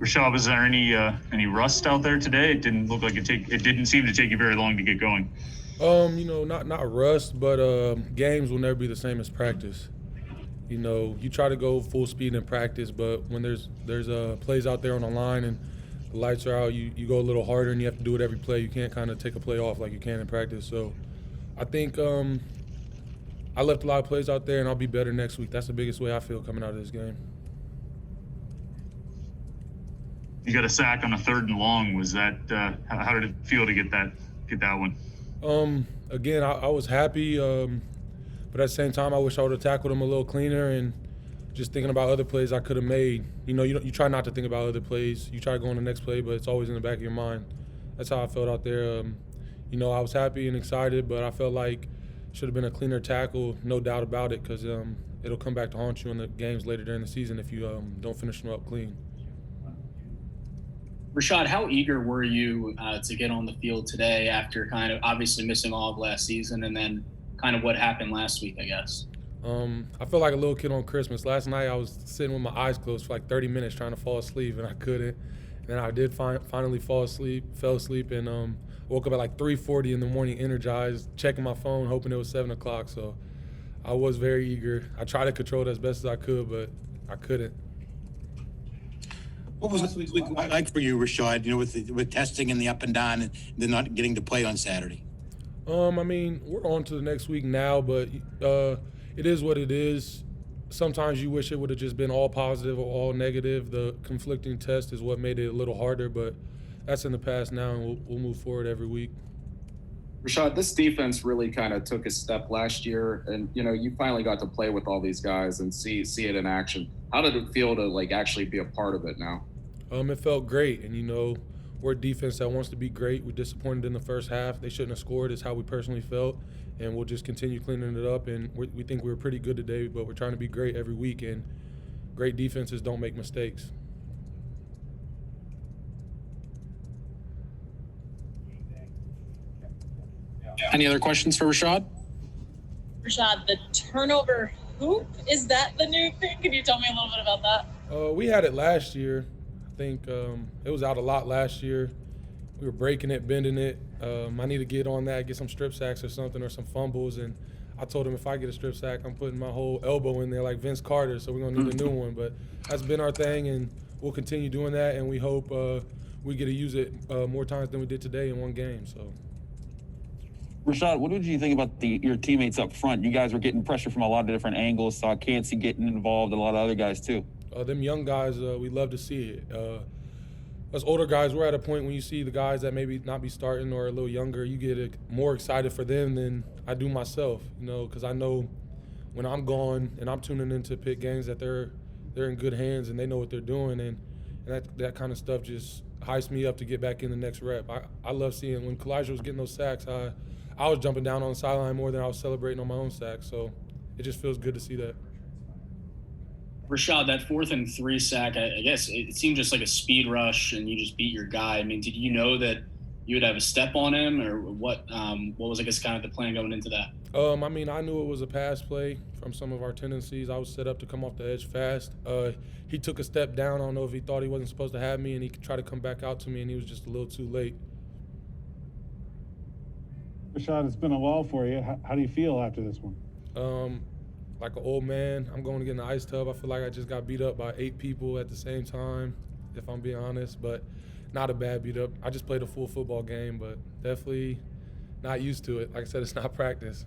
Rashad, was there any rust out there today? It didn't look like it didn't seem to take you very long to get going. Not rust, but games will never be the same as practice. You try to go full speed in practice, but when there's plays out there on the line and the lights are out, you go a little harder and you have to do it every play. You can't kind of take a play off like you can in practice. So I think I left a lot of plays out there, and I'll be better next week. That's the biggest way I feel coming out of this game. You got a sack on a 3rd and long. Was that how did it feel to get that one? Again, I was happy, but at the same time, I wish I would have tackled him a little cleaner and just thinking about other plays I could have made. You try not to think about other plays. You try to go on the next play, but it's always in the back of your mind. That's how I felt out there. I was happy and excited, but I felt like it should have been a cleaner tackle, no doubt about it, because it'll come back to haunt you in the games later during the season if you don't finish them up clean. Rashad, how eager were you to get on the field today after kind of obviously missing all of last season and then kind of what happened last week, I guess? I feel like a little kid on Christmas. Last night I was sitting with my eyes closed for like 30 minutes trying to fall asleep, and I couldn't. And I did finally fell asleep, and woke up at like 3:40 in the morning energized, checking my phone, hoping it was 7 o'clock. So I was very eager. I tried to control it as best as I could, but I couldn't. What was this week like for you, Rashad, with testing and the up and down and then not getting to play on Saturday? We're on to the next week now, but it is what it is. Sometimes you wish it would have just been all positive or all negative. The conflicting test is what made it a little harder, but that's in the past now, and we'll move forward every week. Rashad, this defense really kind of took a step last year, and you finally got to play with all these guys and see it in action. How did it feel to actually be a part of it now? It felt great, and we're a defense that wants to be great. We're disappointed in the first half. They shouldn't have scored, is how we personally felt, and we'll just continue cleaning it up. And we think we were pretty good today, but we're trying to be great every week, and great defenses don't make mistakes. Any other questions for Rashad? Rashad, the turnover hoop, is that the new thing? Can you tell me a little bit about that? We had it last year. I think it was out a lot last year. We were breaking it, bending it. I need to get on that, get some strip sacks or something, or some fumbles. And I told him if I get a strip sack, I'm putting my whole elbow in there like Vince Carter, so we're going to need a new one. But that's been our thing, and we'll continue doing that, and we hope we get to use it more times than we did today in one game. So. Rashad, what did you think about your teammates up front? You guys were getting pressure from a lot of different angles, saw Cansey getting involved, and a lot of other guys too. Them young guys, we love to see it. Us older guys, we're at a point when you see the guys that maybe not be starting or a little younger, you get more excited for them than I do myself, because I know when I'm gone and I'm tuning into Pitt games that they're in good hands and they know what they're doing, and that kind of stuff just hypes me up to get back in the next rep. I love seeing when Kalijah was getting those sacks, I was jumping down on the sideline more than I was celebrating on my own sack, so it just feels good to see that. Rashad, that 4th and 3 sack, I guess it seemed just like a speed rush and you just beat your guy. I mean, did you know that you would have a step on him, or what was, I guess, kind of the plan going into that? I knew it was a pass play from some of our tendencies. I was set up to come off the edge fast. He took a step down. I don't know if he thought he wasn't supposed to have me, and he tried to come back out to me, and he was just a little too late. Rashad, it's been a while for you. How do you feel after this one? Like an old man. I'm going to get in the ice tub. I feel like I just got beat up by 8 people at the same time, if I'm being honest, but not a bad beat up. I just played a full football game, but definitely not used to it. Like I said, it's not practice.